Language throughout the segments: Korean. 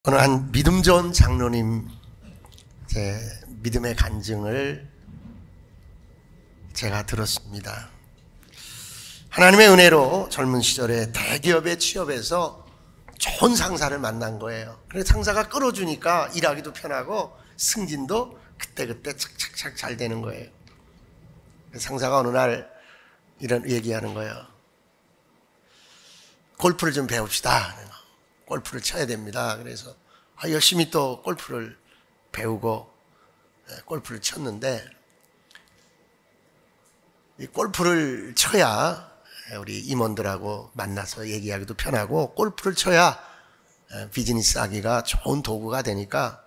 어느 한 믿음 좋은 장로님 제 믿음의 간증을 제가 들었습니다. 하나님의 은혜로 젊은 시절에 대기업에 취업해서 좋은 상사를 만난 거예요. 그래서 상사가 끌어주니까 일하기도 편하고 승진도 그때그때 착착착 잘 되는 거예요. 상사가 어느 날 이런 얘기하는 거예요. 골프를 좀 배웁시다. 골프를 쳐야 됩니다. 그래서 열심히 또 골프를 배우고 골프를 쳤는데, 이 골프를 쳐야 우리 임원들하고 만나서 얘기하기도 편하고, 골프를 쳐야 비즈니스 하기가 좋은 도구가 되니까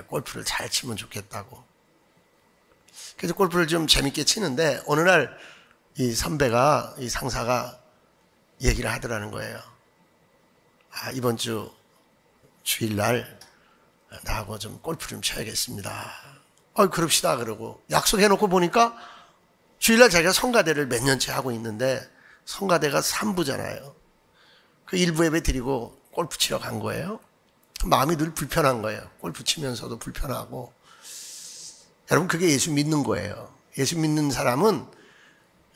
골프를 잘 치면 좋겠다고. 그래서 골프를 좀 재밌게 치는데, 어느 날 이 선배가, 이 상사가 얘기를 하더라는 거예요. 이번 주 주일날 나하고 좀 골프 좀 쳐야겠습니다. 그럽시다. 그러고 약속해놓고 보니까 주일날 자기가 성가대를 몇 년째 하고 있는데, 성가대가 3부잖아요. 그 1부 예배 드리고 골프 치러 간 거예요. 마음이 늘 불편한 거예요. 골프 치면서도 불편하고. 여러분, 그게 예수 믿는 거예요. 예수 믿는 사람은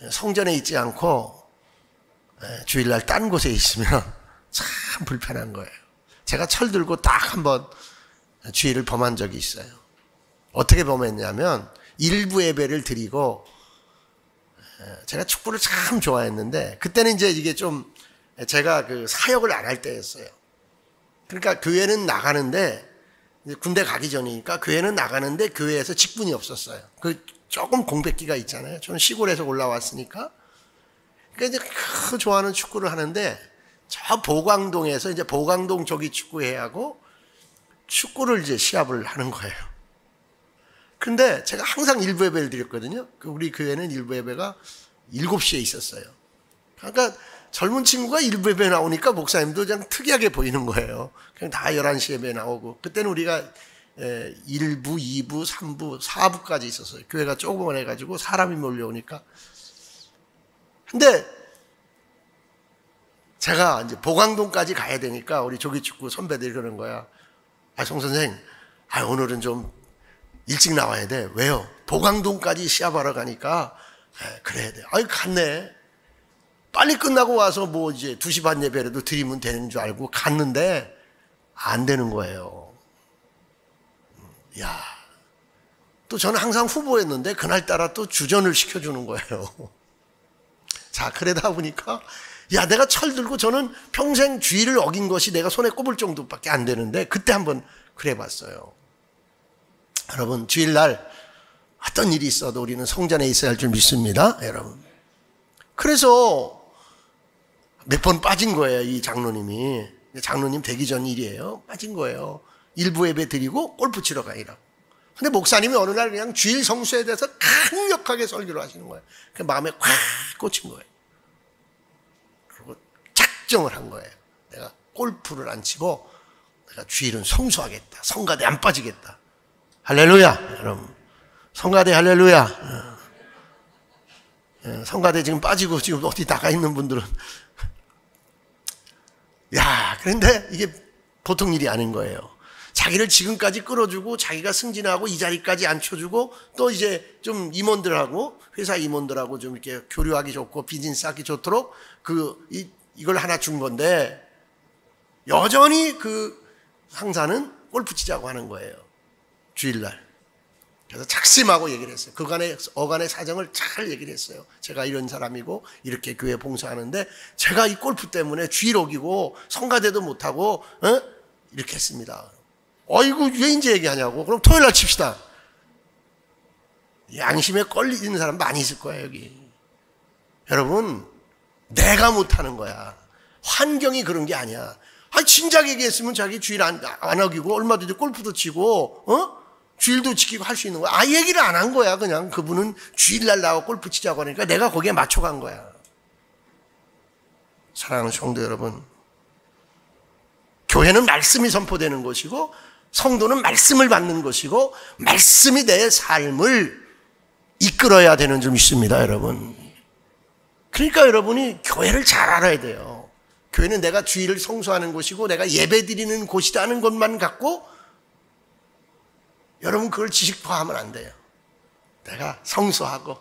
성전에 있지 않고 주일날 딴 곳에 있으면 참 불편한 거예요. 제가 철 들고 딱 한번 주의를 범한 적이 있어요. 어떻게 범했냐면, 일부 예배를 드리고, 제가 축구를 참 좋아했는데, 그때는 이제 이게 좀 제가 그 사역을 안 할 때였어요. 그러니까 교회는 나가는데, 군대 가기 전이니까 교회는 나가는데 교회에서 직분이 없었어요. 그 조금 공백기가 있잖아요. 저는 시골에서 올라왔으니까. 그러니까 이제 그 좋아하는 축구를 하는데, 저 보광동에서 이제 보광동 조기 축구회하고 축구를 이제 시합을 하는 거예요. 근데 제가 항상 일부 예배를 드렸거든요. 우리 교회는 일부 예배가 7시에 있었어요. 그러니까 젊은 친구가 일부 예배 나오니까 목사님도 그냥 특이하게 보이는 거예요. 그냥 다 11시 예배 나오고. 그때는 우리가 1부, 2부, 3부, 4부까지 있었어요. 교회가 조그만 해가지고 사람이 몰려오니까. 근데 제가 이제 보광동까지 가야 되니까 우리 조기축구 선배들이 그러는 거야. 송 선생, 오늘은 좀 일찍 나와야 돼. 왜요? 보광동까지 시합하러 가니까. 그래야 돼. 갔네. 빨리 끝나고 와서 뭐 이제 2시 반 예배라도 드리면 되는 줄 알고 갔는데 안 되는 거예요. 또 저는 항상 후보였는데 그날따라 또 주전을 시켜주는 거예요. 자, 그러다 보니까 내가 철 들고, 저는 평생 주의를 어긴 것이 내가 손에 꼽을 정도밖에 안 되는데, 그때 한번 그래 봤어요. 여러분, 주일날 어떤 일이 있어도 우리는 성전에 있어야 할 줄 믿습니다, 여러분. 그래서 몇 번 빠진 거예요, 이 장로님이. 장로님 되기 전 일이에요. 빠진 거예요. 일부 예배 드리고 골프 치러 가이라고. 근데 목사님이 어느 날 그냥 주일 성수에 대해서 강력하게 설교를 하시는 거예요. 그 마음에 콱 꽂힌 거예요. 그리고 작정을 한 거예요. 내가 골프를 안 치고 내가 주일은 성수하겠다. 성가대 안 빠지겠다. 할렐루야, 여러분. 성가대 할렐루야. 성가대 지금 빠지고 지금 어디 나가 있는 분들은. 그런데 이게 보통 일이 아닌 거예요. 자기를 지금까지 끌어주고 자기가 승진하고 이 자리까지 앉혀주고, 또 이제 좀 임원들하고, 회사 임원들하고 좀 이렇게 교류하기 좋고 비즈니스 하기 좋도록 이걸 하나 준 건데, 여전히 그 상사는 골프 치자고 하는 거예요, 주일날. 그래서 작심하고 얘기를 했어요. 그간의 어간의 사정을 잘 얘기를 했어요. 제가 이런 사람이고 이렇게 교회 봉사하는데 제가 이 골프 때문에 주일 어기고 성가대도 못하고 이렇게 했습니다. 이거 왜 이제 얘기하냐고. 그럼 토요일날 칩시다. 양심에 걸리는 사람 많이 있을 거예요, 여기. 여러분, 내가 못하는 거야. 환경이 그런 게 아니야. 진작 얘기했으면 자기 주일 안 어기고 얼마든지 골프도 치고 주일도 지키고 할 수 있는 거야. 얘기를 안 한 거야. 그냥 그분은 주일날 나와 골프 치자고 하니까 내가 거기에 맞춰간 거야. 사랑하는 성도 여러분, 교회는 말씀이 선포되는 것이고 성도는 말씀을 받는 것이고, 말씀이 내 삶을 이끌어야 되는 줄 믿습니다, 여러분. 그러니까 여러분이 교회를 잘 알아야 돼요. 교회는 내가 주일을 성수하는 곳이고 내가 예배 드리는 곳이라는 것만 갖고 여러분 그걸 지식화하면 안 돼요. 내가 성수하고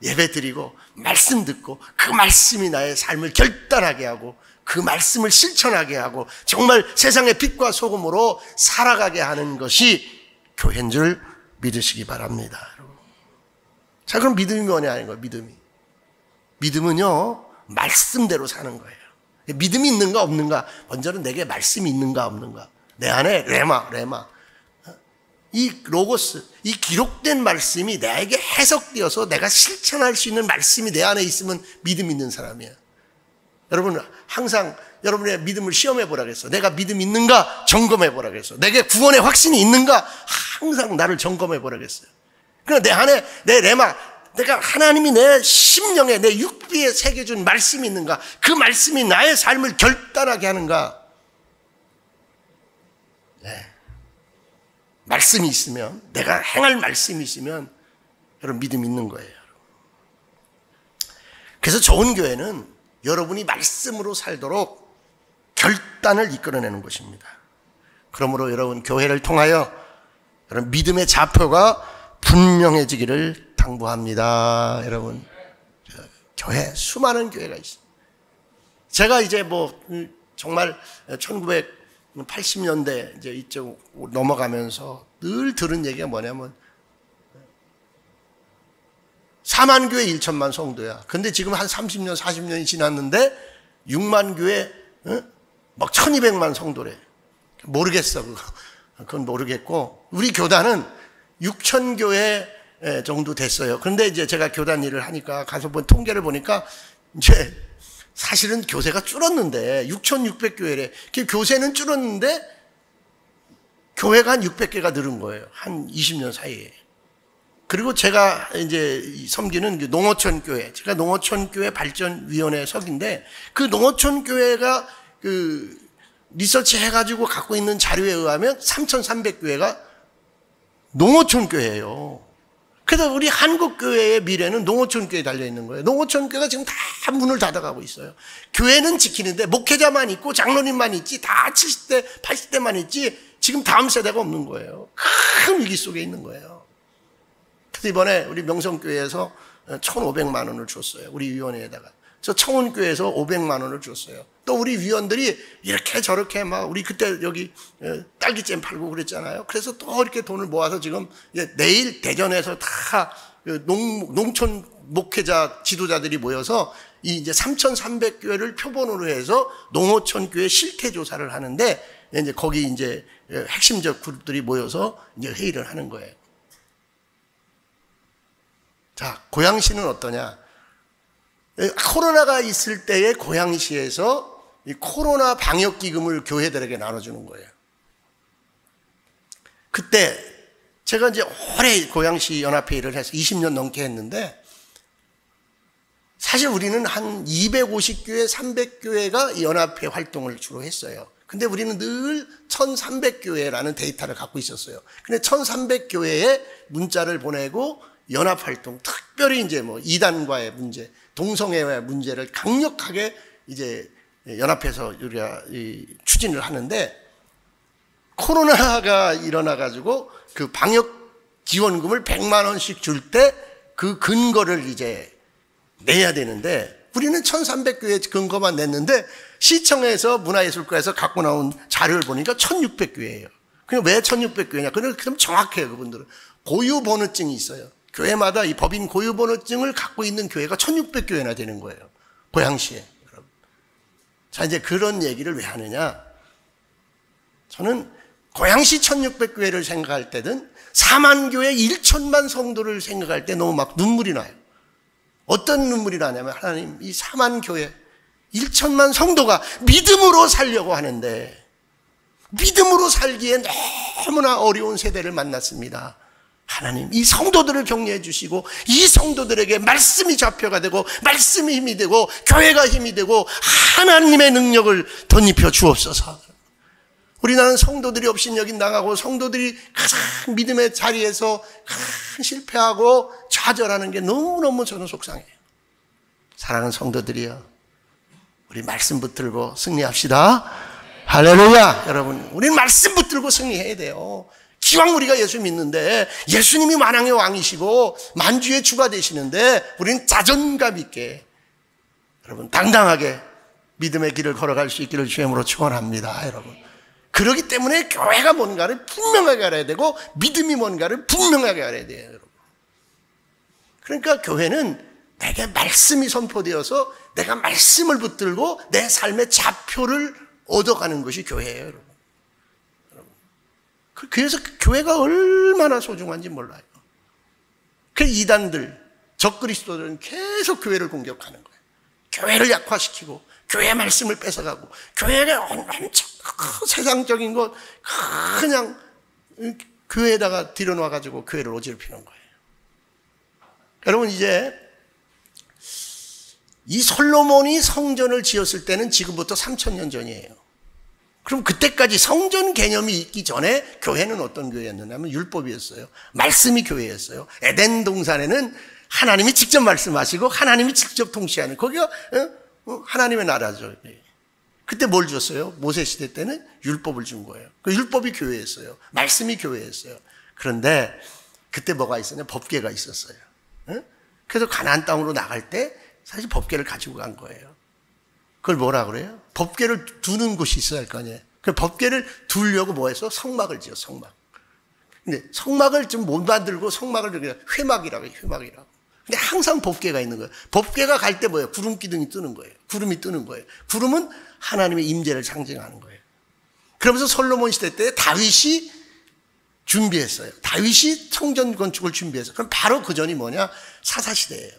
예배 드리고 말씀 듣고 그 말씀이 나의 삶을 결단하게 하고 그 말씀을 실천하게 하고 정말 세상의 빛과 소금으로 살아가게 하는 것이 교회인 줄 믿으시기 바랍니다. 자, 그럼 믿음이 뭐냐는 거예요. 믿음은요 말씀대로 사는 거예요. 믿음이 있는가 없는가, 먼저는 내게 말씀이 있는가 없는가, 내 안에 레마 이 로고스, 이 기록된 말씀이 나에게 해석되어서 내가 실천할 수 있는 말씀이 내 안에 있으면 믿음 있는 사람이에요. 여러분 항상 여러분의 믿음을 시험해 보라 그랬어. 내가 믿음 있는가 점검해 보라 그랬어. 내게 구원의 확신이 있는가 항상 나를 점검해 보라 그랬어요. 그러나 내 안에 내 레마, 내가 하나님이 내 심령에 내 육비에 새겨준 말씀이 있는가, 그 말씀이 나의 삶을 결단하게 하는가. 네. 말씀이 있으면, 내가 행할 말씀이 있으면 여러분 믿음이 있는 거예요. 그래서 좋은 교회는 여러분이 말씀으로 살도록 결단을 이끌어내는 것입니다. 그러므로 여러분 교회를 통하여 여러분 믿음의 좌표가 분명해지기를 당부합니다. 여러분 교회, 수많은 교회가 있습니다. 제가 이제 정말 1980년대 이제 이쪽 넘어가면서 늘 들은 얘기가 뭐냐면 4만 교회 1천만 성도야. 근데 지금 한 30년, 40년이 지났는데 6만 교회 막 1200만 성도래. 모르겠어 그거. 그건 모르겠고, 우리 교단은 6천 교회 정도 됐어요. 그런데 이제 제가 교단 일을 하니까 가서 본 통계를 보니까 이제 사실은 교세가 줄었는데 6,600교회래. 교세는 줄었는데 교회가 한 600개가 늘은 거예요. 한 20년 사이에. 그리고 제가 이제 섬기는 농어촌 교회, 제가 농어촌 교회 발전위원회 석인데, 그 농어촌 교회가 그 리서치 해가지고 갖고 있는 자료에 의하면 3,300교회가 농어촌 교회예요. 그래서 우리 한국 교회의 미래는 농어촌 교회에 달려 있는 거예요. 농어촌 교회가 지금 다 문을 닫아가고 있어요. 교회는 지키는데 목회자만 있고 장로님만 있지, 다 70대, 80대만 있지, 지금 다음 세대가 없는 거예요. 큰 위기 속에 있는 거예요. 그래서 이번에 우리 명성교회에서 1,500만 원을 줬어요. 우리 위원회에다가. 저 청운교회에서 500만 원을 줬어요. 또 우리 위원들이 이렇게 저렇게 막, 우리 그때 여기 딸기잼 팔고 그랬잖아요. 그래서 또 이렇게 돈을 모아서 지금 내일 대전에서 다 농촌 목회자 지도자들이 모여서 이 이제 3,300교회를 표본으로 해서 농어촌 교회 실태 조사를 하는데, 이제 거기 이제 핵심적 그룹들이 모여서 이제 회의를 하는 거예요. 자, 고양시는 어떠냐? 코로나가 있을 때의 고양시에서 이 코로나 방역 기금을 교회들에게 나눠주는 거예요. 그때 제가 이제 오래 고양시 연합회의를 해서 20년 넘게 했는데, 사실 우리는 한 250교회, 300교회가 연합회 활동을 주로 했어요. 근데 우리는 늘 1300교회라는 데이터를 갖고 있었어요. 근데 1300교회에 문자를 보내고 연합활동, 특별히 이제 이단과의 문제, 동성애와의 문제를 강력하게 이제 연합해서 우리가 추진을 하는데, 코로나가 일어나가지고 그 방역 지원금을 100만 원씩 줄 때 그 근거를 이제 내야 되는데, 우리는 1300교회 근거만 냈는데 시청에서 문화예술과에서 갖고 나온 자료를 보니까 1600교회예요. 그럼 왜 1600교회냐? 그럼 정확해요. 그분들은 고유번호증이 있어요. 교회마다 이 법인 고유번호증을 갖고 있는 교회가 1600교회나 되는 거예요. 고양시에. 자, 이제 그런 얘기를 왜 하느냐? 저는 고양시 1600교회를 생각할 때든 4만 교회 1천만 성도를 생각할 때 너무 막 눈물이 나요. 어떤 눈물이 나냐면, 하나님, 이 4만 교회 1천만 성도가 믿음으로 살려고 하는데 믿음으로 살기에 너무나 어려운 세대를 만났습니다. 하나님, 이 성도들을 격려해 주시고 이 성도들에게 말씀이 좌표가 되고 말씀이 힘이 되고 교회가 힘이 되고 하나님의 능력을 덧입혀 주옵소서. 우리나라는 성도들이 없인 여기 나가고 성도들이 가장 믿음의 자리에서 실패하고 좌절하는 게 너무너무 저는 속상해요. 사랑하는 성도들이여, 우리 말씀 붙들고 승리합시다. 할렐루야. 여러분, 우리는 말씀 붙들고 승리해야 돼요. 기왕 우리가 예수 믿는데, 예수님이 만왕의 왕이시고 만주의 주가 되시는데, 우리는 자존감 있게 여러분 당당하게 믿음의 길을 걸어갈 수 있기를 주님으로 축원합니다. 여러분, 그렇기 때문에 교회가 뭔가를 분명하게 알아야 되고 믿음이 뭔가를 분명하게 알아야 돼요. 여러분, 그러니까 교회는 내게 말씀이 선포되어서 내가 말씀을 붙들고 내 삶의 좌표를 얻어가는 것이 교회예요. 여러분, 그래서 교회가 얼마나 소중한지 몰라요. 그 이단들, 적그리스도들은 계속 교회를 공격하는 거예요. 교회를 약화시키고 교회의 말씀을 뺏어가고 교회가 엄청 세상적인 것 그냥 교회에다가 들여놔가지고 교회를 어지럽히는 거예요. 여러분, 이제 이 솔로몬이 성전을 지었을 때는 지금부터 3000년 전이에요. 그럼 그때까지 성전 개념이 있기 전에 교회는 어떤 교회였느냐면 율법이었어요. 말씀이 교회였어요. 에덴 동산에는 하나님이 직접 말씀하시고 하나님이 직접 통치하는, 거기가 하나님의 나라죠. 그때 뭘 줬어요? 모세 시대 때는 율법을 준 거예요. 그 율법이 교회였어요. 말씀이 교회였어요. 그런데 그때 뭐가 있었냐? 법궤가 있었어요. 그래서 가나안 땅으로 나갈 때 사실 법궤를 가지고 간 거예요. 그걸 뭐라 그래요? 법궤를 두는 곳이 있어야 할 거 아니에요. 그 법궤를 두려고 뭐 해서 성막을 지어, 성막. 근데 성막을 좀 못 만들고 성막을 그냥 회막이라고 해요, 회막이라고. 근데 항상 법궤가 있는 거예요. 법궤가 갈 때 뭐예요? 구름 기둥이 뜨는 거예요. 구름이 뜨는 거예요. 구름은 하나님의 임재를 상징하는 거예요. 그러면서 솔로몬 시대 때 다윗이 준비했어요. 다윗이 성전 건축을 준비했어요. 그럼 바로 그 전이 뭐냐? 사사시대예요.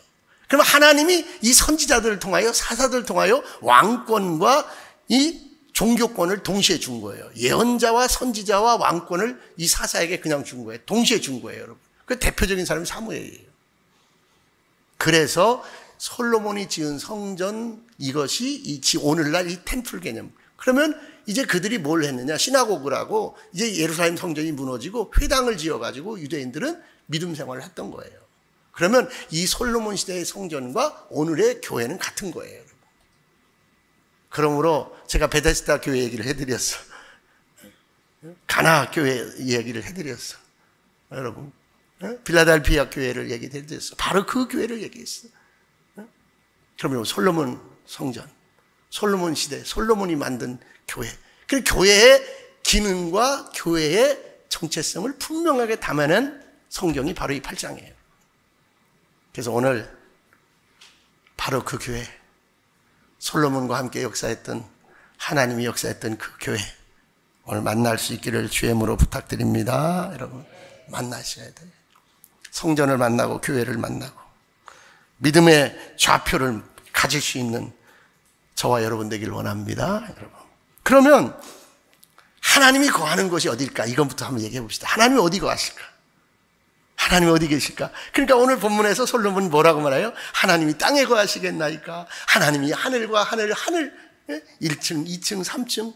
그럼 하나님이 이 선지자들을 통하여, 사사들을 통하여 왕권과 이 종교권을 동시에 준 거예요. 예언자와 선지자와 왕권을 이 사사에게 그냥 준 거예요. 동시에 준 거예요, 여러분. 그 대표적인 사람이 사무엘이에요. 그래서 솔로몬이 지은 성전, 이것이 오늘날 이 템플 개념. 그러면 이제 그들이 뭘 했느냐? 시나고그를 하고 이제 예루살렘 성전이 무너지고 회당을 지어가지고 유대인들은 믿음 생활을 했던 거예요. 그러면 이 솔로몬 시대의 성전과 오늘의 교회는 같은 거예요, 여러분. 그러므로 제가 베데스다 교회 얘기를 해드렸어. 가나 교회 얘기를 해드렸어. 여러분, 빌라델피아 교회를 얘기해드렸어. 바로 그 교회를 얘기했어. 그러면 솔로몬 성전, 솔로몬 시대, 솔로몬이 만든 교회. 그 교회의 기능과 교회의 정체성을 분명하게 담아낸 성경이 바로 이 8장이에요. 그래서 오늘 바로 그 교회, 솔로몬과 함께 역사했던, 하나님이 역사했던 그 교회, 오늘 만날 수 있기를 주의 이름으로 부탁드립니다. 여러분, 만나셔야 돼요. 성전을 만나고 교회를 만나고 믿음의 좌표를 가질 수 있는 저와 여러분 되길 원합니다. 여러분, 그러면 하나님이 거하는 곳이 어딜까? 이것부터 한번 얘기해 봅시다. 하나님이 어디 거하실까? 하나님이 어디 계실까? 그러니까 오늘 본문에서 솔로몬이 뭐라고 말해요? 하나님이 땅에 거하시겠나이까? 하나님이 하늘과 하늘 1층, 2층, 3층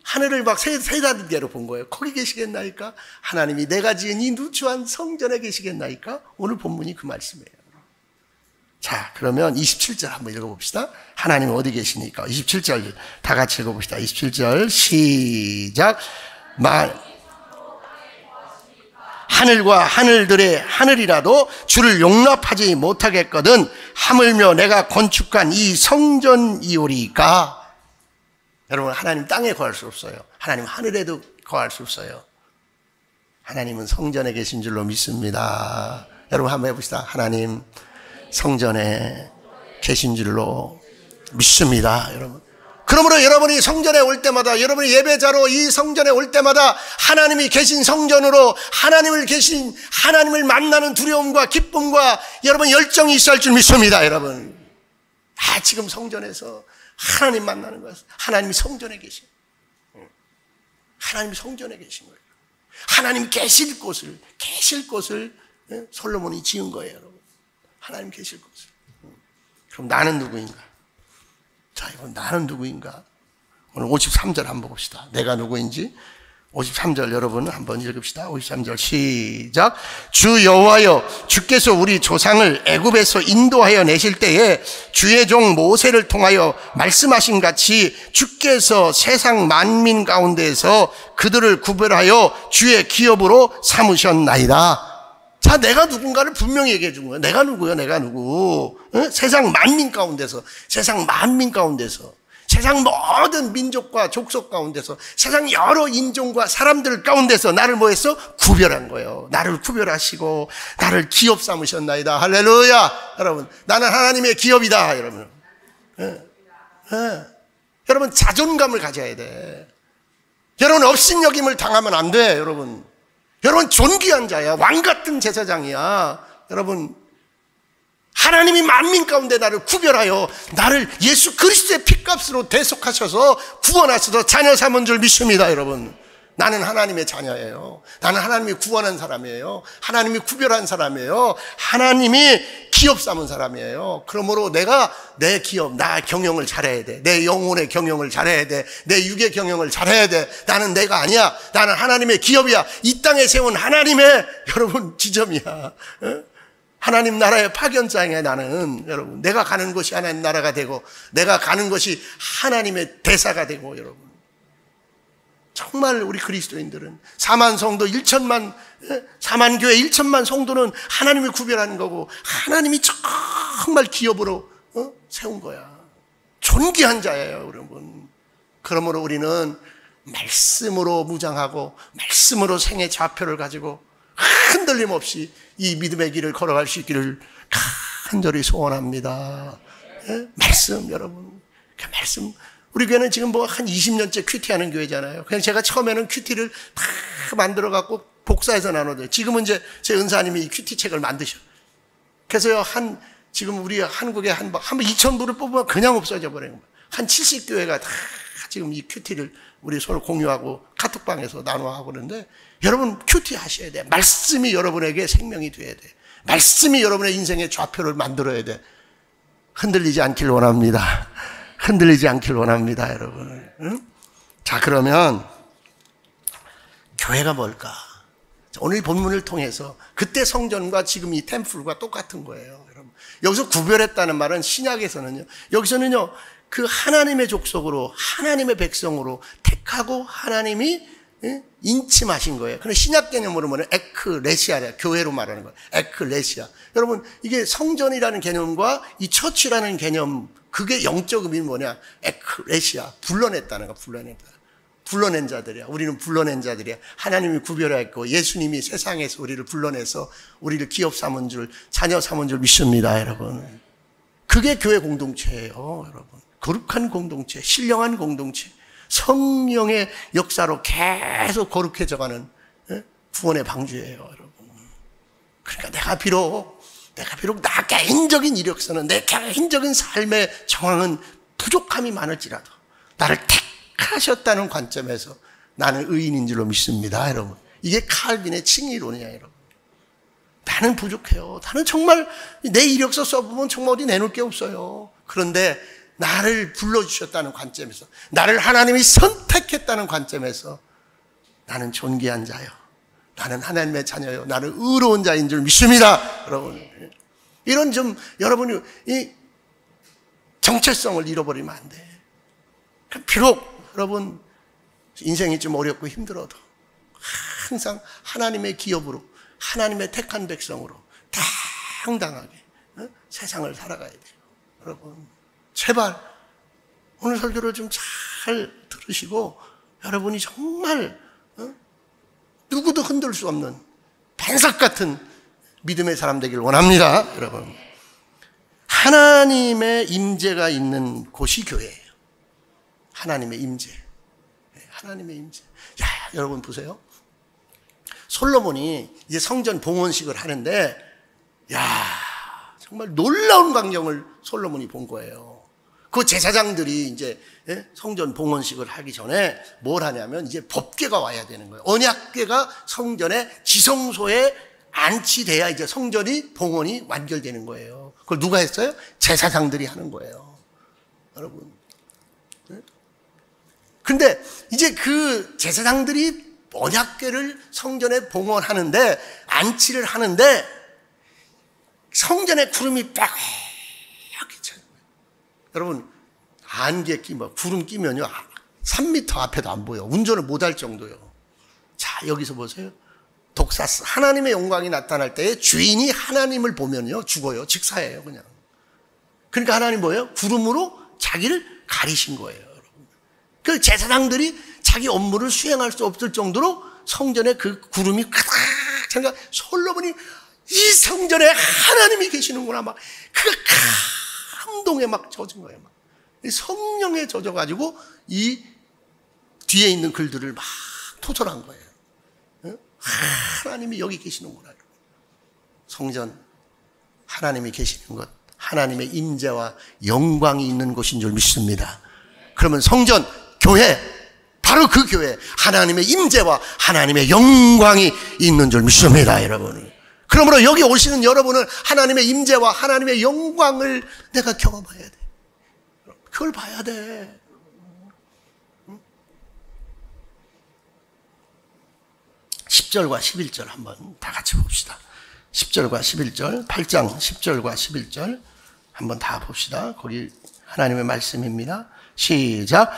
하늘을 막 세 단계로 본 거예요. 거기 계시겠나이까? 하나님이 내가 지은 이 누추한 성전에 계시겠나이까? 오늘 본문이 그 말씀이에요. 자, 그러면 27절 한번 읽어봅시다. 하나님 어디 계시니까? 27절 다 같이 읽어봅시다. 27절 시작. 하늘과 하늘들의 하늘이라도 주를 용납하지 못하겠거든 하물며 내가 건축한 이 성전이오리까. 여러분, 하나님 땅에 거할 수 없어요. 하나님 하늘에도 거할 수 없어요. 하나님은 성전에 계신 줄로 믿습니다. 여러분 한번 해봅시다. 하나님 성전에 계신 줄로 믿습니다. 여러분, 그러므로 여러분이 성전에 올 때마다, 여러분이 예배자로 이 성전에 올 때마다 하나님이 계신 성전으로 하나님을 만나는 두려움과 기쁨과 여러분 열정이 있어야 할 줄 믿습니다. 여러분, 지금 성전에서 하나님 만나는 것은 하나님이 성전에 계신, 하나님이 성전에 계신 거예요. 하나님 계실 곳을 솔로몬이 지은 거예요. 여러분, 하나님 계실 곳을. 그럼 나는 누구인가? 자, 이건 나는 누구인가? 오늘 53절 한번 봅시다. 내가 누구인지. 53절 여러분 한번 읽읍시다. 53절 시작. 주 여호와여, 주께서 우리 조상을 애굽에서 인도하여 내실 때에 주의 종 모세를 통하여 말씀하신 같이 주께서 세상 만민 가운데에서 그들을 구별하여 주의 기업으로 삼으셨나이다. 자, 내가 누군가를 분명히 얘기해 준 거예요. 내가 누구요? 내가 누구? 세상 만민 가운데서, 세상 만민 가운데서, 세상 모든 민족과 족속 가운데서, 세상 여러 인종과 사람들 가운데서 나를 뭐 했어? 구별한 거예요. 나를 구별하시고 나를 기업 삼으셨나이다. 할렐루야. 여러분, 나는 하나님의 기업이다. 여러분, 여러분 자존감을 가져야 돼. 여러분 업신여김을 당하면 안 돼. 여러분, 여러분 존귀한 자야. 왕 같은 제사장이야. 여러분, 하나님이 만민 가운데 나를 구별하여 나를 예수 그리스도의 피값으로 대속하셔서 구원하셔서 자녀 삼은 줄 믿습니다. 여러분, 나는 하나님의 자녀예요. 나는 하나님이 구원한 사람이에요. 하나님이 구별한 사람이에요. 하나님이 기업 삼은 사람이에요. 그러므로 내가 내 기업, 나 경영을 잘해야 돼. 내 영혼의 경영을 잘해야 돼. 내 육의 경영을 잘해야 돼. 나는 내가 아니야. 나는 하나님의 기업이야. 이 땅에 세운 하나님의 여러분 지점이야. 하나님 나라의 파견장이야. 나는 여러분, 내가 가는 곳이 하나님 나라가 되고 내가 가는 곳이 하나님의 대사가 되고, 여러분 정말 우리 그리스도인들은 4만 성도 1천만, 4만 교회 1천만 성도는 하나님이 구별하는 거고 하나님이 정말 기업으로 세운 거야. 존귀한 자예요, 여러분. 그러므로 우리는 말씀으로 무장하고 말씀으로 생의 좌표를 가지고 흔들림 없이 이 믿음의 길을 걸어갈 수 있기를 간절히 소원합니다. 말씀, 여러분, 그 말씀. 우리 교회는 지금 뭐 한 20년째 큐티하는 교회잖아요. 그냥 제가 처음에는 큐티를 다 만들어갖고 복사해서 나눠줘요. 지금은 이제 제 은사님이 이 큐티 책을 만드셔. 그래서요, 지금 우리 한국에 한 2,000부를 뽑으면 그냥 없어져 버리는 거예요. 한 70교회가 다 지금 이 큐티를 우리 서로 공유하고 카톡방에서 나눠하고 그러는데, 여러분 큐티 하셔야 돼. 말씀이 여러분에게 생명이 돼야 돼. 말씀이 여러분의 인생의 좌표를 만들어야 돼. 흔들리지 않길 원합니다. 흔들리지 않길 원합니다, 여러분. 응? 자, 그러면 교회가 뭘까? 오늘 본문을 통해서 그때 성전과 지금 이 템플과 똑같은 거예요, 여러분. 여기서 구별했다는 말은 신약에서는요, 여기서는요, 그 하나님의 족속으로, 하나님의 백성으로 택하고 하나님이 인침하신 거예요. 근데 신약 개념으로 보면 에클레시아래, 교회로 말하는 거예요. 에클레시아. 여러분, 이게 성전이라는 개념과 이 처치라는 개념, 그게 영적 의미는 뭐냐? 에클레시아, 불러냈다는 거, 불러냈다. 불러낸 자들이야. 우리는 불러낸 자들이야. 하나님이 구별했고 예수님이 세상에서 우리를 불러내서 우리를 기업 삼은 줄, 자녀 삼은 줄 믿습니다, 여러분. 그게 교회 공동체예요, 여러분. 거룩한 공동체, 신령한 공동체, 성령의 역사로 계속 거룩해져가는 구원의 방주예요, 여러분. 그러니까 내가 비록 나 개인적인 이력서는, 내 개인적인 삶의 정황은 부족함이 많을지라도 나를 택하셨다는 관점에서 나는 의인인 줄로 믿습니다, 여러분. 이게 칼빈의 칭의론이야, 여러분. 나는 부족해요. 나는 정말 내 이력서 써보면 정말 어디 내놓을 게 없어요. 그런데 나를 불러주셨다는 관점에서, 나를 하나님이 선택했다는 관점에서 나는 존귀한 자요, 나는 하나님의 자녀요, 나는 의로운 자인 줄 믿습니다, 여러분. 이런 좀 여러분이 이 정체성을 잃어버리면 안 돼. 비록 여러분 인생이 좀 어렵고 힘들어도 항상 하나님의 기업으로, 하나님의 택한 백성으로 당당하게 세상을 살아가야 돼요, 여러분. 제발 오늘 설교를 좀 잘 들으시고 여러분이 정말 누구도 흔들 수 없는 반석 같은 믿음의 사람 되길 원합니다, 여러분. 하나님의 임재가 있는 곳이 교회예요. 하나님의 임재. 하나님의 임재. 야, 여러분 보세요. 솔로몬이 이제 성전 봉헌식을 하는데, 야, 정말 놀라운 광경을 솔로몬이 본 거예요. 그 제사장들이 이제 성전 봉헌식을 하기 전에 뭘 하냐면 이제 법궤가 와야 되는 거예요. 언약궤가 성전의 지성소에 안치돼야 이제 성전이 봉헌이 완결되는 거예요. 그걸 누가 했어요? 제사장들이 하는 거예요, 여러분. 근데 이제 그 제사장들이 언약궤를 성전에 봉헌하는데, 안치를 하는데 성전에 구름이 빽빽히 쳐요. 여러분, 안개 끼면, 구름 끼면요 3m 앞에도 안 보여. 운전을 못할 정도요. 자, 여기서 보세요. 독사스, 하나님의 영광이 나타날 때에 주인이 하나님을 보면요 죽어요. 직사예요 그냥. 그러니까 하나님 뭐예요? 구름으로 자기를 가리신 거예요. 여러분. 그 제사장들이 자기 업무를 수행할 수 없을 정도로 성전에 그 구름이 가득 차니까 솔로몬이 이 성전에 하나님이 계시는구나 막 그 감동에 막 젖은 거예요. 막. 성령에 젖어가지고 이 뒤에 있는 글들을 막 토설한 거예요. 하나님이 여기 계시는구나. 성전, 하나님이 계시는 것, 하나님의 임재와 영광이 있는 곳인 줄 믿습니다. 그러면 성전, 교회, 바로 그 교회, 하나님의 임재와 하나님의 영광이 있는 줄 믿습니다, 여러분. 그러므로 여기 오시는 여러분은 하나님의 임재와 하나님의 영광을 내가 경험해야 돼. 그걸 봐야 돼. 10절과 11절 한번 다 같이 봅시다. 10절과 11절, 8장 10절과 11절 한번 다 봅시다. 거기 하나님의 말씀입니다. 시작.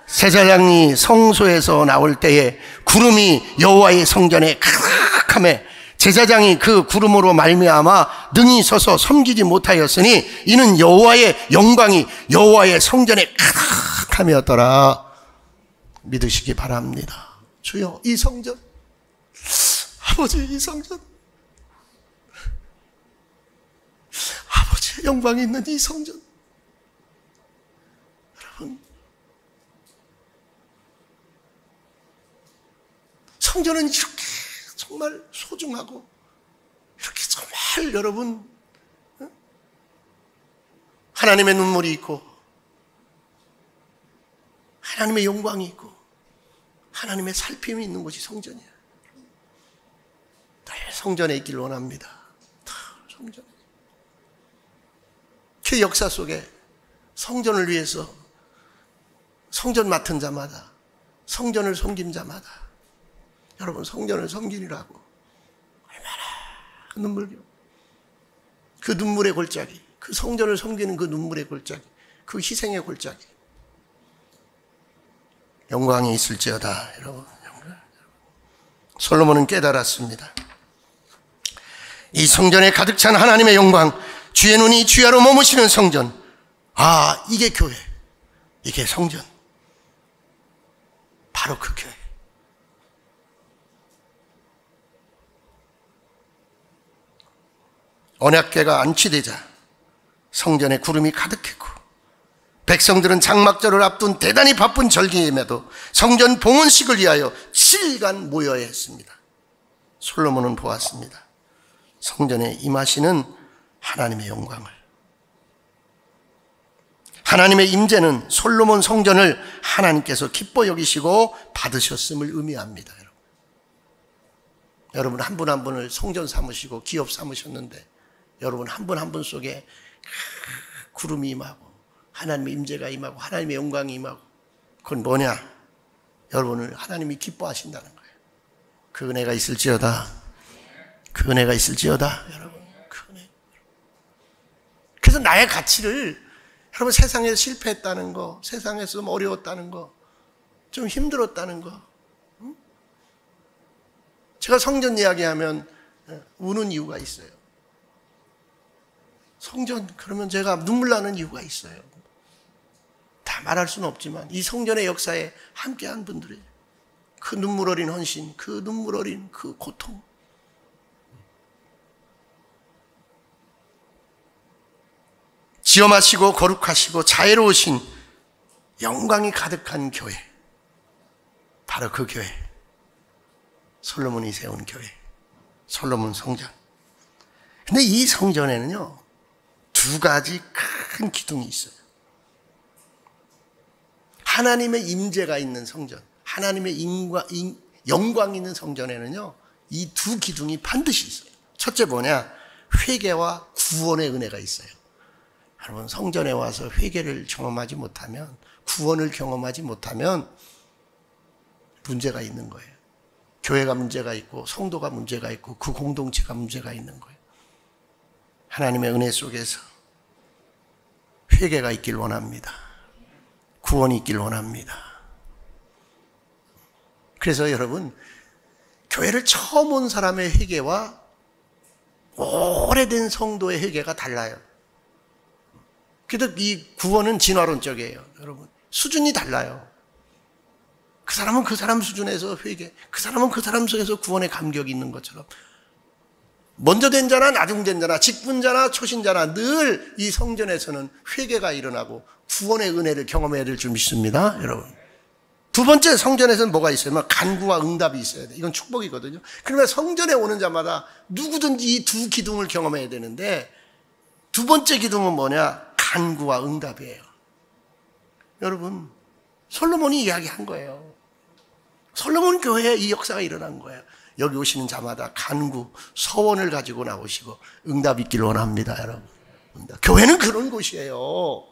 제사장이 성소에서 나올 때에 구름이 여호와의 성전에 가득하매 제사장이 그 구름으로 말미암아 능히 서서 섬기지 못하였으니 이는 여호와의 영광이 여호와의 성전에 가득함이었더라. 믿으시기 바랍니다. 주여, 이 성전, 아버지, 이 성전, 아버지의 영광이 있는 이 성전, 여러분, 성전은 이렇게 정말 소중하고 이렇게 정말 여러분 하나님의 눈물이 있고 하나님의 영광이 있고 하나님의 살핌이 있는 곳이 성전이야. 늘 성전에 있기를 원합니다. 늘 성전에. 그 역사 속에 성전을 위해서 성전 맡은 자마다, 성전을 섬긴 자마다, 여러분 성전을 섬기리라고 얼마나 눈물겨. 그 눈물의 골짜기, 그 성전을 섬기는 그 눈물의 골짜기, 그 희생의 골짜기. 영광이 있을지어다. 여러분, 솔로몬은 깨달았습니다. 이 성전에 가득 찬 하나님의 영광, 주의 눈이 주야로 머무시는 성전. 아, 이게 교회, 이게 성전, 바로 그 교회. 언약궤가 안치되자 성전에 구름이 가득했고 백성들은 장막절을 앞둔 대단히 바쁜 절기임에도 성전 봉헌식을 위하여 7일간 모여야 했습니다. 솔로몬은 보았습니다. 성전에 임하시는 하나님의 영광을. 하나님의 임재는 솔로몬 성전을 하나님께서 기뻐 여기시고 받으셨음을 의미합니다. 여러분 한 분 한 분을 성전 삼으시고 기업 삼으셨는데 여러분 한 분 한 분 속에 구름이 임하고 하나님의 임재가 임하고 하나님의 영광이 임하고, 그건 뭐냐? 여러분을 하나님이 기뻐하신다는 거예요. 그 은혜가 있을지어다. 그 은혜가 있을지어다. 여러분, 그 은혜. 그래서 나의 가치를, 여러분 세상에서 실패했다는 거, 세상에서 좀 어려웠다는 거, 좀 힘들었다는 거, 제가 성전 이야기하면 우는 이유가 있어요. 성전, 그러면 제가 눈물 나는 이유가 있어요. 다 말할 수는 없지만 이 성전의 역사에 함께한 분들의 그 눈물 어린 헌신, 그 눈물 어린 그 고통, 지엄하시고 거룩하시고 자애로우신 영광이 가득한 교회, 바로 그 교회, 솔로몬이 세운 교회, 솔로몬 성전. 근데 이 성전에는요 두 가지 큰 기둥이 있어요. 하나님의 임재가 있는 성전, 하나님의 영광이 있는 성전에는요 이 두 기둥이 반드시 있어요. 첫째 뭐냐? 회개와 구원의 은혜가 있어요. 여러분 성전에 와서 회개를 경험하지 못하면, 구원을 경험하지 못하면 문제가 있는 거예요. 교회가 문제가 있고 성도가 문제가 있고 그 공동체가 문제가 있는 거예요. 하나님의 은혜 속에서 회개가 있길 원합니다. 구원이 있길 원합니다. 그래서 여러분, 교회를 처음 온 사람의 회개와 오래된 성도의 회개가 달라요. 그래도 이 구원은 진화론적이에요. 여러분, 수준이 달라요. 그 사람은 그 사람 수준에서 회개, 그 사람은 그 사람 속에서 구원의 감격이 있는 것처럼 먼저 된 자나 나중된 자나 직분자나 초신자나 늘 이 성전에서는 회개가 일어나고 구원의 은혜를 경험해야 될 줄 믿습니다. 여러분, 두 번째, 성전에서는 뭐가 있어요? 간구와 응답이 있어야 돼. 이건 축복이거든요. 그러면 성전에 오는 자마다 누구든지 이 두 기둥을 경험해야 되는데, 두 번째 기둥은 뭐냐? 간구와 응답이에요. 여러분, 솔로몬이 이야기한 거예요. 솔로몬 교회에 이 역사가 일어난 거예요. 여기 오시는 자마다 간구, 서원을 가지고 나오시고 응답 있기를 원합니다, 여러분. 교회는 그런 곳이에요.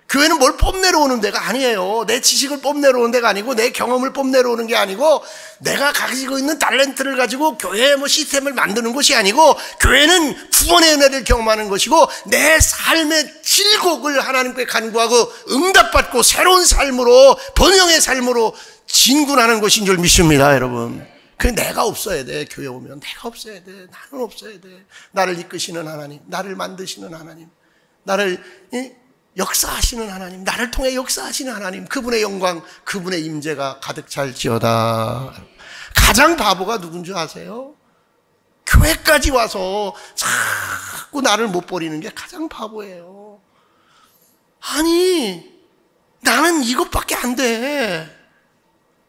교회는 뭘 뽐내러오는 데가 아니에요. 내 지식을 뽐내러오는 데가 아니고, 내 경험을 뽐내러오는 게 아니고, 내가 가지고 있는 탤런트를 가지고 교회의 시스템을 만드는 곳이 아니고, 교회는 구원의 은혜를 경험하는 것이고, 내 삶의 질곡을 하나님께 간구하고 응답받고 새로운 삶으로, 번영의 삶으로 진군하는 것인 줄 믿습니다, 여러분. 그 내가 없어야 돼. 교회 오면 내가 없어야 돼. 나는 없어야 돼. 나를 이끄시는 하나님, 나를 만드시는 하나님, 나를 역사하시는 하나님, 나를 통해 역사하시는 하나님, 그분의 영광, 그분의 임재가 가득 찰지어다. 가장 바보가 누군 줄 아세요? 교회까지 와서 자꾸 나를 못 버리는 게 가장 바보예요. 아니, 나는 이것밖에 안 돼.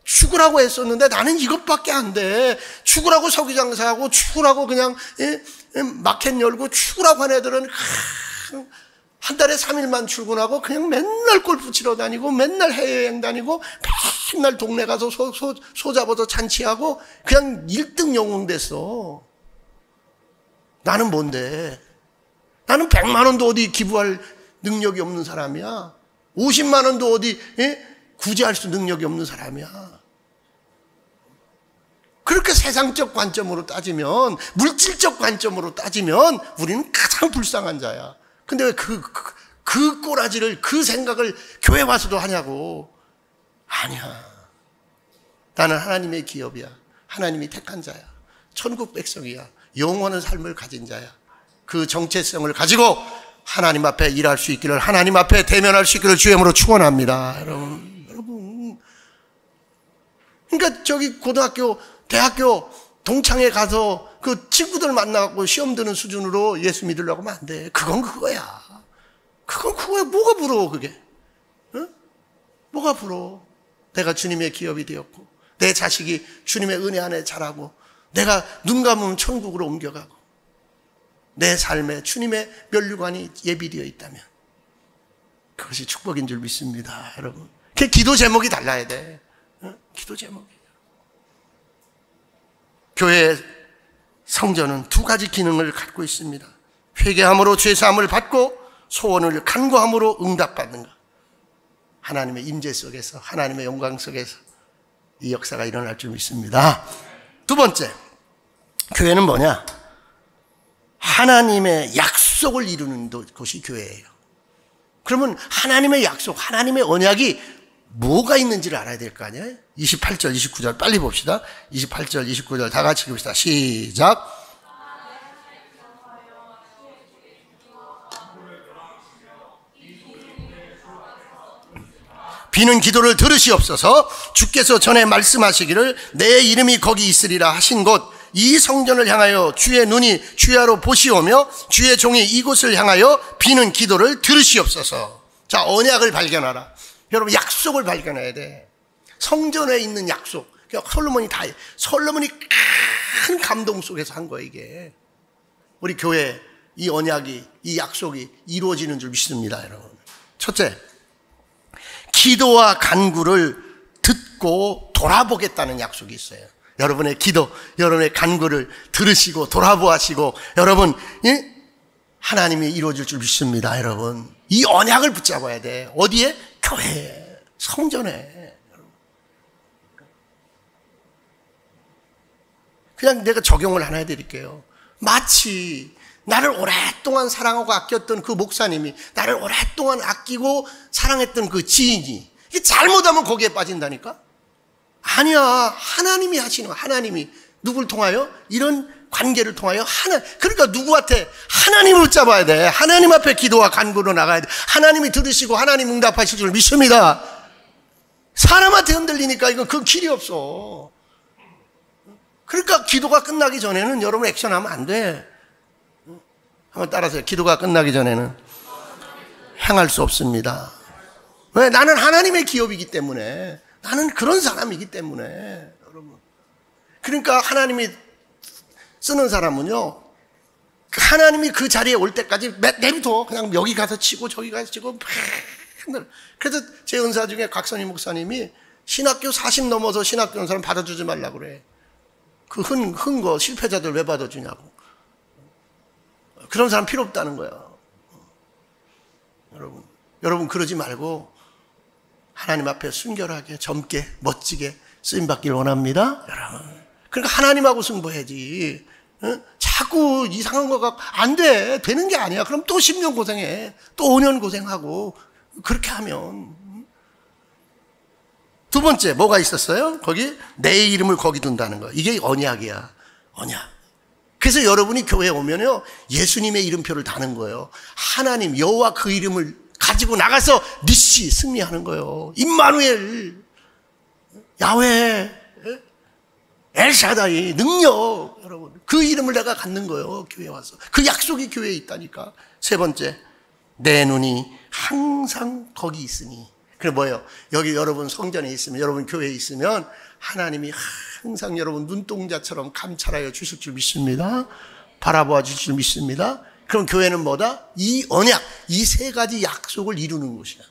죽으라고 했었는데 나는 이것밖에 안 돼. 죽으라고 서기장사하고 죽으라고 그냥 마켓 열고 죽으라고 한 애들은 한 달에 3일만 출근하고 그냥 맨날 골프 치러 다니고 맨날 해외여행 다니고 맨날 동네 가서 소 잡아서 잔치하고 그냥 1등 영웅 됐어. 나는 뭔데? 나는 100만 원도 어디 기부할 능력이 없는 사람이야. 50만 원도 어디 구제할 수 능력이 없는 사람이야. 그렇게 세상적 관점으로 따지면, 물질적 관점으로 따지면 우리는 가장 불쌍한 자야. 근데 왜 그 꼬라지를, 그 생각을 교회 와서도 하냐고. 아니야. 나는 하나님의 기업이야. 하나님이 택한 자야. 천국 백성이야. 영원한 삶을 가진 자야. 그 정체성을 가지고 하나님 앞에 일할 수 있기를, 하나님 앞에 대면할 수 있기를 주의 이름으로 축원합니다. 여러분. 그러니까 저기 고등학교, 대학교 동창회 가서 그 친구들 만나고 시험 드는 수준으로 예수 믿으려고 하면 안 돼. 그건 그거야. 그건 그거야. 뭐가 부러워, 그게? 응? 뭐가 부러워? 내가 주님의 기업이 되었고, 내 자식이 주님의 은혜 안에 자라고, 내가 눈 감으면 천국으로 옮겨가고, 내 삶에 주님의 면류관이 예비되어 있다면 그것이 축복인 줄 믿습니다, 여러분. 그 기도 제목이 달라야 돼. 응? 기도 제목이. 교회의 성전은 두 가지 기능을 갖고 있습니다. 회개함으로 죄사함을 받고 소원을 간구함으로 응답받는 것. 하나님의 임재 속에서, 하나님의 영광 속에서 이 역사가 일어날 줄 믿습니다. 두 번째, 교회는 뭐냐? 하나님의 약속을 이루는 곳이 교회예요. 그러면 하나님의 약속, 하나님의 언약이 뭐가 있는지를 알아야 될 거 아니에요? 28절, 29절 빨리 봅시다. 28절, 29절 다 같이 읽읍시다. 시작. 비는 기도를 들으시옵소서. 주께서 전에 말씀하시기를 내 이름이 거기 있으리라 하신 곳, 이 성전을 향하여 주의 눈이 주야로 보시오며 주의 종이 이곳을 향하여 비는 기도를 들으시옵소서. 자, 언약을 발견하라. 여러분, 약속을 발견해야 돼. 성전에 있는 약속. 그러니까 솔로몬이 큰 감동 속에서 한 거예요, 이게. 우리 교회 이 언약이, 이 약속이 이루어지는 줄 믿습니다, 여러분. 첫째, 기도와 간구를 듣고 돌아보겠다는 약속이 있어요. 여러분의 기도, 여러분의 간구를 들으시고 돌아보시고, 여러분, 하나님이 이루어질 줄 믿습니다, 여러분. 이 언약을 붙잡아야 돼. 어디에? 교회에, 성전에. 그냥 내가 적용을 하나 해드릴게요. 마치 나를 오랫동안 사랑하고 아꼈던 그 목사님이, 나를 오랫동안 아끼고 사랑했던 그 지인이 이게 잘못하면 거기에 빠진다니까? 아니야. 하나님이 하시는 거야. 하나님이 누굴 통하여? 이런 관계를 통하여 그러니까 누구한테? 하나님을 붙잡아야 돼. 하나님 앞에 기도와 간구로 나가야 돼. 하나님이 들으시고 하나님 응답하실 줄 믿습니다. 사람한테 흔들리니까 이건 그 길이 없어. 그러니까 기도가 끝나기 전에는 여러분 액션하면 안 돼. 한번 따라하세요. 기도가 끝나기 전에는 행할 수 없습니다. 왜? 나는 하나님의 기업이기 때문에, 나는 그런 사람이기 때문에. 여러분, 그러니까 하나님이 쓰는 사람은요, 하나님이 그 자리에 올 때까지 내부터 그냥 여기 가서 치고 저기 가서 치고. 그래서 제 은사 중에 각선희 목사님이 신학교 40 넘어서 신학교 온 사람 받아주지 말라고 그래. 그 흔 거 실패자들 왜 받아주냐고. 그런 사람 필요 없다는 거야. 여러분 그러지 말고 하나님 앞에 순결하게, 젊게, 멋지게 쓰임받길 원합니다. 여러분. 그러니까 하나님하고 승부해야지. 자꾸 이상한 거가 안 돼. 되는 게 아니야. 그럼 또 10년 고생해. 또 5년 고생하고. 그렇게 하면. 두 번째 뭐가 있었어요? 거기 내 이름을 거기 둔다는 거. 이게 언약이야. 언약. 그래서 여러분이 교회에 오면요, 예수님의 이름표를 다는 거예요. 하나님 여호와 그 이름을 가지고 나가서 니시 승리하는 거예요. 임마누엘, 야훼, 엘샤다이, 능력. 여러분 그 이름을 내가 갖는 거예요. 교회에 와서. 그 약속이 교회에 있다니까. 세 번째, 내 눈이 항상 거기 있으니. 그게 뭐예요? 여기 여러분 성전에 있으면, 여러분 교회에 있으면 하나님이 항상 여러분 눈동자처럼 감찰하여 주실 줄 믿습니다. 바라보아 주실 줄 믿습니다. 그럼 교회는 뭐다? 이 언약, 이 세 가지 약속을 이루는 곳이야.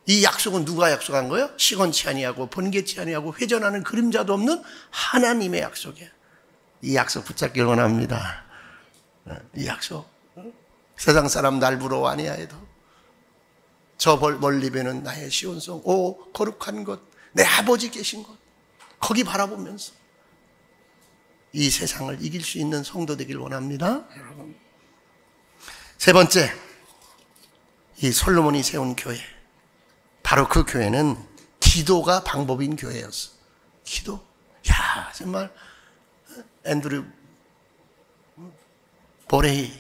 이 약속은 누가 약속한 거예요? 시건치 아니하고 번개치 아니하고 회전하는 그림자도 없는 하나님의 약속이야. 이 약속 붙잡길 원합니다. 이 약속. 세상 사람 날 부러워 아니하여도 저 멀리 배는 나의 시온성, 오 거룩한 것, 내 아버지 계신 곳, 거기 바라보면서 이 세상을 이길 수 있는 성도 되길 원합니다. 여러분. 세 번째, 이 솔로몬이 세운 교회, 바로 그 교회는 기도가 방법인 교회였어. 기도. 야, 정말 앤드류 보레이,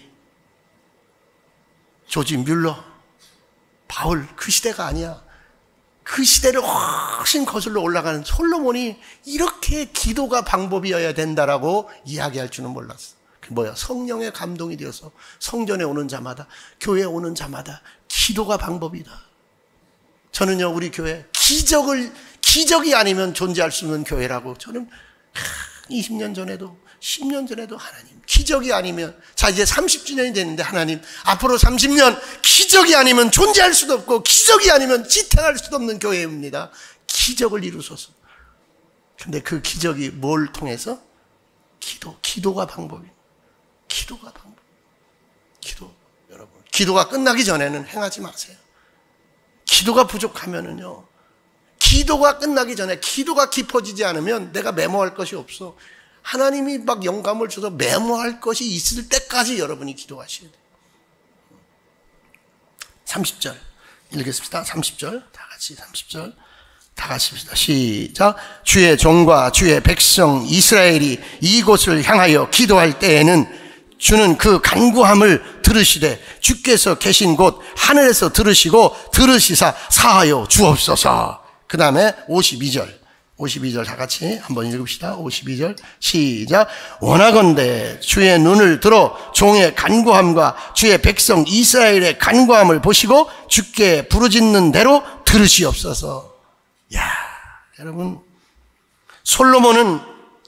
조지 뮬러, 바울, 그 시대가 아니야. 그 시대를 훨씬 거슬러 올라가는 솔로몬이 이렇게 기도가 방법이어야 된다라고 이야기할 줄은 몰랐어. 그게 뭐야? 성령의 감동이 되어서 성전에 오는 자마다, 교회에 오는 자마다 기도가 방법이다. 저는요, 우리 교회 기적이 아니면 존재할 수 없는 교회라고. 저는 20년 전에도 10년 전에도 하나님, 기적이 아니면, 자 이제 30주년이 됐는데 하나님 앞으로 30년 기적이 아니면 존재할 수도 없고 기적이 아니면 지탱할 수도 없는 교회입니다. 기적을 이루소서. 근데 그 기적이 뭘 통해서? 기도가 방법입니다. 기도가 방법. 기도. 여러분, 기도가 끝나기 전에는 행하지 마세요. 기도가 부족하면은요, 기도가 끝나기 전에, 기도가 깊어지지 않으면 내가 메모할 것이 없어. 하나님이 막 영감을 줘서 메모할 것이 있을 때까지 여러분이 기도하셔야 돼요. 30절 읽겠습니다. 30절 다 같이, 30절 다 같이 합시다. 시작. 주의 종과 주의 백성 이스라엘이 이곳을 향하여 기도할 때에는 주는 그 간구함을 들으시되 주께서 계신 곳 하늘에서 들으시고 들으시사 사하여 주옵소서. 그 다음에 52절 다 같이 한번 읽읍시다. 52절 시작. 원하건대 주의 눈을 들어 종의 간구함과 주의 백성 이스라엘의 간구함을 보시고 주께 부르짖는 대로 들으시옵소서. 야, 여러분, 솔로몬은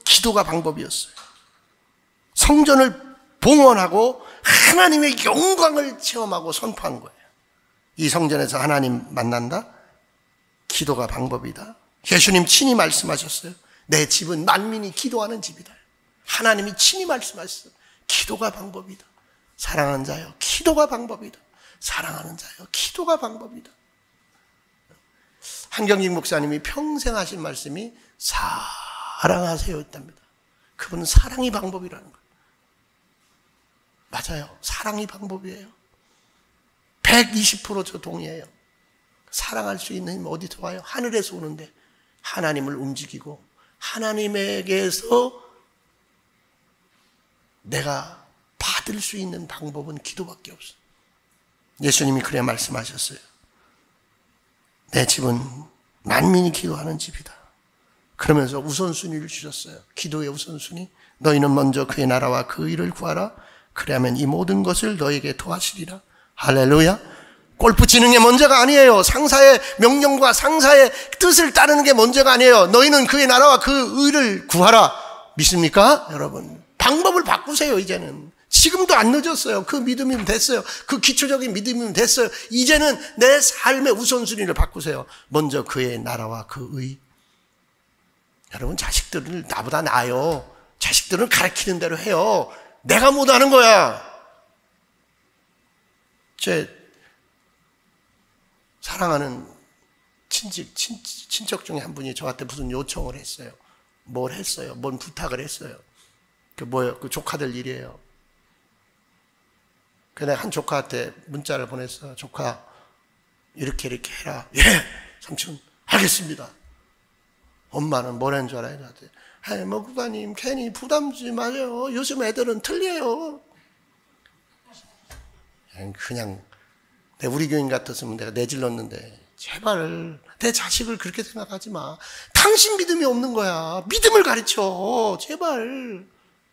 기도가 방법이었어요. 성전을 봉헌하고 하나님의 영광을 체험하고 선포한 거예요. 이 성전에서 하나님 만난다? 기도가 방법이다. 예수님 친히 말씀하셨어요. 내 집은 만민이 기도하는 집이다. 하나님이 친히 말씀하셨어요. 기도가 방법이다. 사랑하는 자여, 기도가 방법이다. 사랑하는 자여, 기도가 방법이다. 한경직 목사님이 평생 하신 말씀이 사랑하세요 였답니다. 그분은 사랑이 방법이라는 거예요. 맞아요. 사랑이 방법이에요. 120% 동의해요. 사랑할 수 있는 힘은 어디서 와요? 하늘에서 오는데 하나님을 움직이고 하나님에게서 내가 받을 수 있는 방법은 기도밖에 없어요. 예수님이 그래 말씀하셨어요. 내 집은 만민이 기도하는 집이다. 그러면서 우선순위를 주셨어요. 기도의 우선순위. 너희는 먼저 그의 나라와 그 의를 구하라. 그래야만 이 모든 것을 너에게 도와주리라. 할렐루야. 골프 치는 게 문제가 아니에요. 상사의 명령과 상사의 뜻을 따르는 게 문제가 아니에요. 너희는 그의 나라와 그 의를 구하라. 믿습니까? 여러분, 방법을 바꾸세요. 이제는. 지금도 안 늦었어요. 그 믿음이면 됐어요. 그 기초적인 믿음이면 됐어요. 이제는 내 삶의 우선순위를 바꾸세요. 먼저 그의 나라와 그 의. 여러분, 자식들은 나보다 나아요. 자식들은 가르치는 대로 해요. 내가 못하는 거야. 제 사랑하는 친척 중에 한 분이 저한테 무슨 요청을 했어요. 뭘 했어요? 뭔 부탁을 했어요. 그 뭐예요? 그 조카들 일이에요. 그래서 한 조카한테 문자를 보냈어요. 조카, 이렇게 해라. 예, 삼촌, 알겠습니다. 엄마는 뭐라는 줄 알아요? 저한테. 목사님, 괜히 부담 주지 마세요. 요즘 애들은 틀려요. 그냥 우리 교인 같았으면 내가 내질렀는데, 제발 내 자식을 그렇게 생각하지 마. 당신 믿음이 없는 거야. 믿음을 가르쳐. 제발.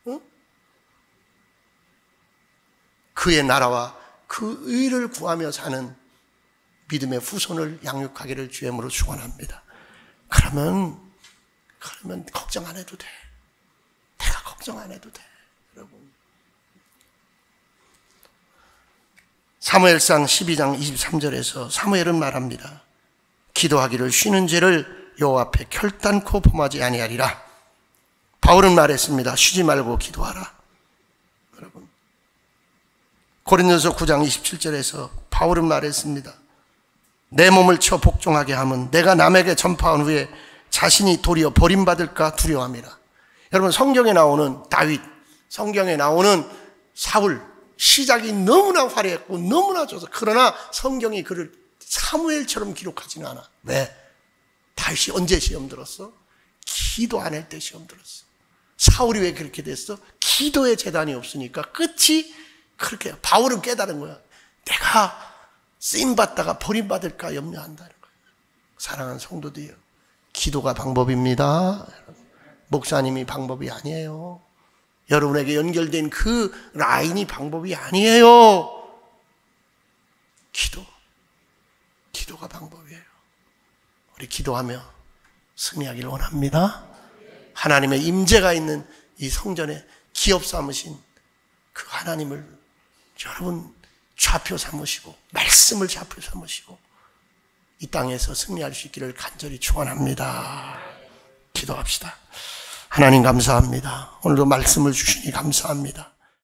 어? 그의 나라와 그 의를 구하며 사는 믿음의 후손을 양육하기를 주님으로 축원합니다. 그러면 걱정 안 해도 돼. 내가 걱정 안 해도 돼. 여러분. 사무엘상 12장 23절에서 사무엘은 말합니다. 기도하기를 쉬는 죄를 여호와 앞에 결단코 범하지 아니하리라. 바울은 말했습니다. 쉬지 말고 기도하라. 여러분. 고린도서 9장 27절에서 바울은 말했습니다. 내 몸을 쳐 복종하게 하면 내가 남에게 전파한 후에 자신이 도리어 버림받을까 두려워합니다. 여러분, 성경에 나오는 다윗, 성경에 나오는 사울, 시작이 너무나 화려했고 너무나 좋아서, 그러나 성경이 그를 사무엘처럼 기록하지는 않아. 왜? 다윗이 언제 시험 들었어? 기도 안 할 때 시험 들었어. 사울이 왜 그렇게 됐어? 기도의 재단이 없으니까 끝이 그렇게. 바울은 깨달은 거야. 내가 쓰임받다가 버림받을까 염려한다는 거예요. 사랑하는 성도들이요, 기도가 방법입니다. 목사님이 방법이 아니에요. 여러분에게 연결된 그 라인이 방법이 아니에요. 기도가 방법이에요. 우리 기도하며 승리하기를 원합니다. 하나님의 임재가 있는 이 성전에 기업 삼으신 그 하나님을 여러분 좌표 삼으시고, 말씀을 좌표 삼으시고 이 땅에서 승리할 수 있기를 간절히 축원합니다. 기도합시다. 하나님 감사합니다. 오늘도 말씀을 주시니 감사합니다.